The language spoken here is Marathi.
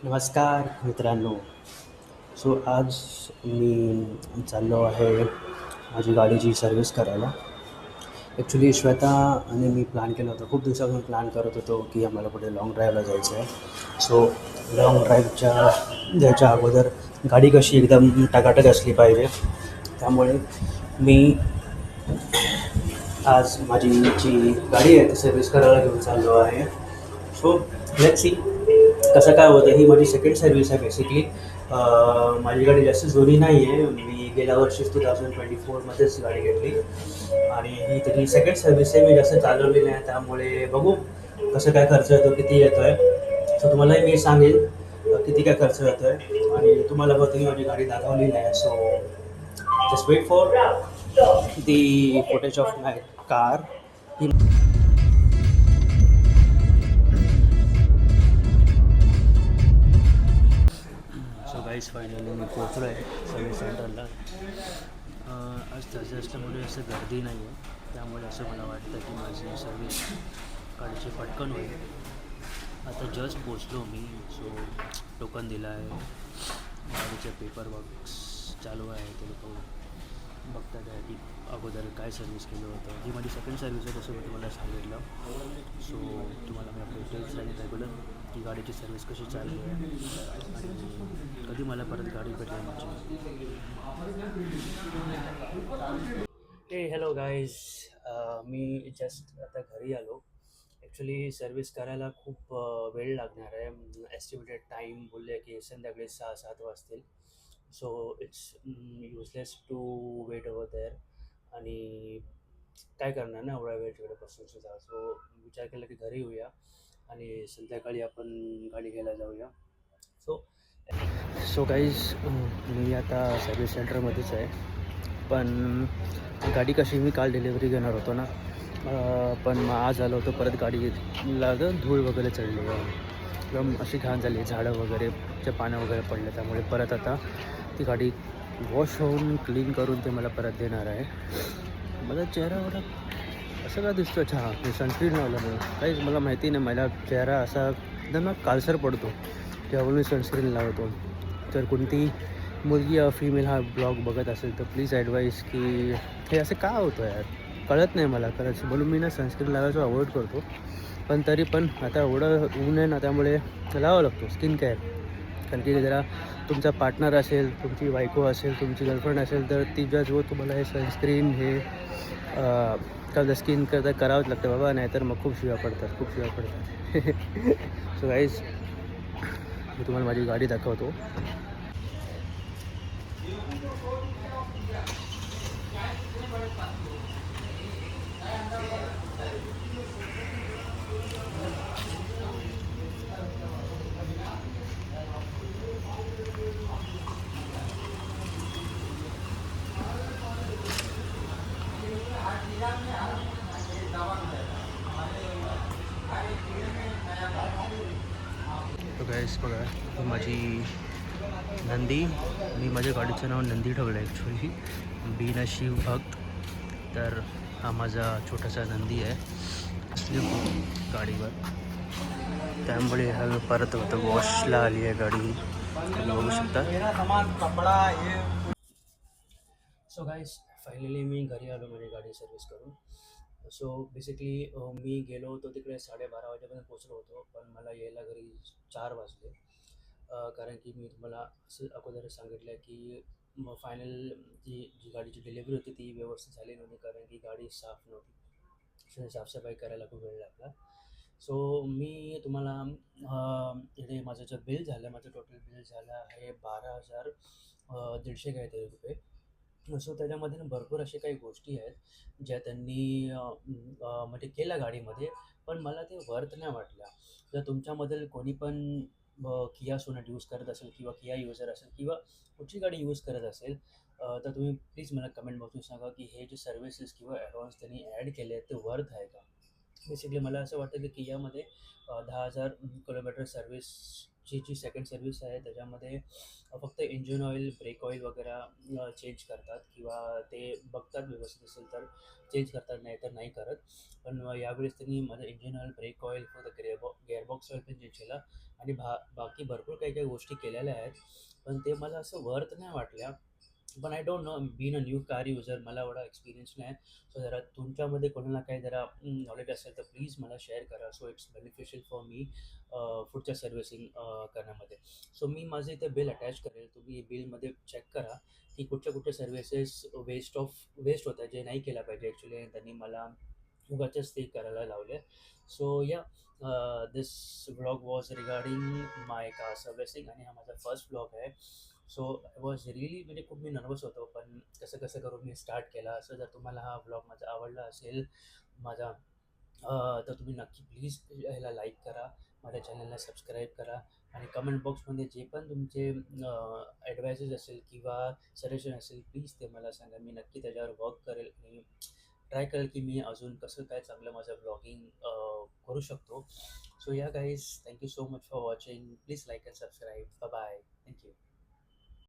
नमस्कार मित्रांनो. आज मी चाललो आहे माझी गाडीची सर्व्हिस करायला. ॲक्च्युली श्वेता आणि मी प्लॅन केला होता. खूप दिवसापासून प्लॅन करत होतो की आम्हाला कुठे लाँग ड्राईव्हला जायचं आहे. सो लाँग ड्राईव्हच्या जायच्या अगोदर गाडी कशी एकदम टकाटक असली पाहिजे. त्यामुळे मी आज माझी जी गाडी आहे ती सर्व्हिस करायला घेऊन चाललो आहे. सो लेट्स सी कसं काय होतं. ही माझी सेकंड सर्व्हिस आहे बेसिकली. माझी गाडी जास्त जुनी नाही आहे. मी गेल्या वर्षीच 2024मध्येच गाडी घेतली आणि ही तरी सेकंड सर्व्हिस आहे. मी जास्त चालवली नाही, त्यामुळे बघू कसं काय खर्च येतो, किती येतो आहे. सो तुम्हालाही मी सांगेल किती काय खर्च येतो आहे आणि तुम्हाला बहुतेक मी माझी गाडी दाखवली नाही. So just wait for the footage of my car. So guys finally मी पोचलो आहे सर्व्हिस सेंटरला. आज थर्सडे असल्यामुळे असं गर्दी नाही आहे, त्यामुळे असं मला वाटतं की माझी सर्व्हिस गाडीची पटकन होईल. आता जस्ट पोचलो मी. सो टोकन दिला आहे, गाडीचे पेपर वर्क्स चालू आहे. ते लोक बघतात आहे की अगोदर काय सर्व्हिस केलं होतं. ही माझी सेकंड सर्व्हिस आहे तसं मी तुम्हाला सांगितलं. सो तुम्हाला मी आपले डिटेल्स आणि रेग्युलर की गाडीची सर्व्हिस कशी चालली आहे आणि कधी मला परत गाडी भेटेल माझी. हे हॅलो गाईज. मी जस्ट आता घरी आलो. ॲक्च्युली सर्व्हिस करायला खूप वेळ लागणार आहे. एस्टिमेटेड टाईम बोलले की संध्याकाळी 6-7 वाजतील. So it's useless to wait over there. आणि काय करणार ना एवढा वेळ तिकडे बसून सुद्धा. सो विचार केला की घरी येऊया आणि संध्याकाळी आपण गाडी घ्यायला जाऊया. सो सो गाईज, मी आता सर्व्हिस सेंटरमध्येच आहे. पण गाडी कशी मी काल डिलिव्हरी घेणार होतो ना, पण मग आज आलो होतो परत गाडीला धूळ वगैरे चढली एकदम अशी घाण झाली. झाडं वगैरे चे पानं वगैरे पडले, त्यामुळे परत आता ती गाडी वॉश होऊन क्लीन करून ते मला परत देणार आहे. माझा चेहरा एवढा असं का दिसतो? अच्छा, मी सनस्क्रीन लावलं नाही काहीच. मला माहिती नाही, मला चेहरा असा एकदम ना काळसर पडतो जेव्हा मी सनस्क्रीन लावतो. तर कोणती मुलगी या फिमेल हा ब्लॉग बघत असेल तर प्लीज ॲडवाईस की हे असं का होतं यार, कळत नाही मला खरंच. म्हणून मी ना सनस्क्रीन लावायचं अवॉइड करतो. पण तरी पण आता एवढं ऊन आहे ना, त्यामुळे लावावं लागतो स्किन केअर. कारण की जरा तुमचा पार्टनर असेल, तुमची बायको असेल, तुमची गर्लफ्रेंड असेल तर तिच्या जो तुम्हाला हे सनस्क्रीन हे का स्किन करता करावंच लागतं बाबा, नाहीतर मग खूप शिव्या पडतात, खूप शिव्या पडतात. सो गाईज, मी तुम्हाला माझी गाडी दाखवतो. तो गाईस बघा, ही माझी नंदी. मी माझ्या गाडीचं नाव नंदी ठेवलं आहे ॲक्च्युली, बीना शिव भक्त. तर हा माझा छोटासा नंदी आहे असली गाडीवर, त्यामुळे हा परत होतं वॉशला आली आहे गाडी, तुम्ही बघू शकता. सो गाईस, फायनली मी घरी आलो माझी गाडी सर्व्हिस करून. सो बेसिकली मी गेलो होतो तिकडे 12:30 वाजेपर्यंत पोचलो होतो, पण मला यायला घरी 4 वाजले. कारण की मी तुम्हाला असं अगोदर सांगितलं आहे की मग फायनल जी जी गाडीची डिलिव्हरी होती ती व्यवस्थित झाली नव्हती, कारण की गाडी साफ नव्हती. सो साफसफाई करायला खूप वेळ लागला. सो मी तुम्हाला इथे माझं जे बिल झालं, माझं टोटल बिल झालं आहे 12,150 काहीतरी रुपये. सो त्याच्यामध्ये ना भरपूर अशा काही गोष्टी आहेत ज्या त्यांनी म्हणजे केल्या गाडीमध्ये, पण मला ते वर्थ नाही वाटल्या. जर तुमच्यामधील कोणी पण किया सोनेट यूज करत असेल किंवा किया युजर असेल किंवा कुठची गाडी यूज करत असेल, तर तुम्ही प्लीज मला कमेंट बॉक्समध्ये सांगा की हे जे सर्व्हिसेस किंवा ॲडव्हान्स त्यांनी ॲड केले आहेत ते वर्थ आहे का. बेसिकली मला असं वाटतं की कियामध्ये 10,000 किलोमीटर सर्व्हिस जी सेकंड सर्व्हिस आहे त्याच्यामध्ये फक्त इंजिन ऑइल, ब्रेक ऑइल वगैरे चेंज करतात किंवा ते बघतात व्यवस्थित असेल तर चेंज करतात, नाही तर नाही करत. पण यावेळेस त्यांनी माझं इंजिन ऑइल, ब्रेक ऑइल, फक्त गिअरबॉक्स ऑइल पण चेंज केला आणि बाकी भरपूर काही-काही गोष्टी केलेल्या आहेत. पण ते मला असं वर्थ नाही वाटल्या. पण I don't know, being a new car user मला एवढा एक्सपिरियन्स नाही. सो जरा तुमच्यामध्ये कोणाला काही जरा नॉलेज असेल तर प्लीज मला शेअर करा. So it's beneficial for me पुढच्या सर्व्हिसिंग करण्यामध्ये. सो मी माझं इथे बिल अटॅच करेल. तुम्ही बिलमध्ये चेक करा की कुठच्या सर्व्हिसेस वेस्ट होतात, जे नाही केल्या पाहिजे ॲक्च्युली त्यांनी मला उगाचच ते करायला लावले. So yeah this vlog was regarding my car servicing आणि हा माझा फर्स्ट व्लॉग आहे. सो आय वॉज रिअली म्हणजे खूप मी नर्वस होतो, पण कसं कसं करून मी स्टार्ट केला. असं जर तुम्हाला हा व्लॉग माझा आवडला असेल माझा तर तुम्ही नक्की प्लीज ह्याला लाईक करा, माझ्या चॅनलला सबस्क्राईब करा आणि कमेंट बॉक्समध्ये जे पण तुमचे ॲडवाइसेस असेल किंवा सजेशन असेल प्लीज ते मला सांगा. मी नक्की त्याच्यावर वर्क करेल आणि ट्राय करेल की मी अजून कसं काय चांगलं माझं ब्लॉगिंग करू शकतो. So yeah guys, thank you so much for watching. Please like and subscribe. Bye.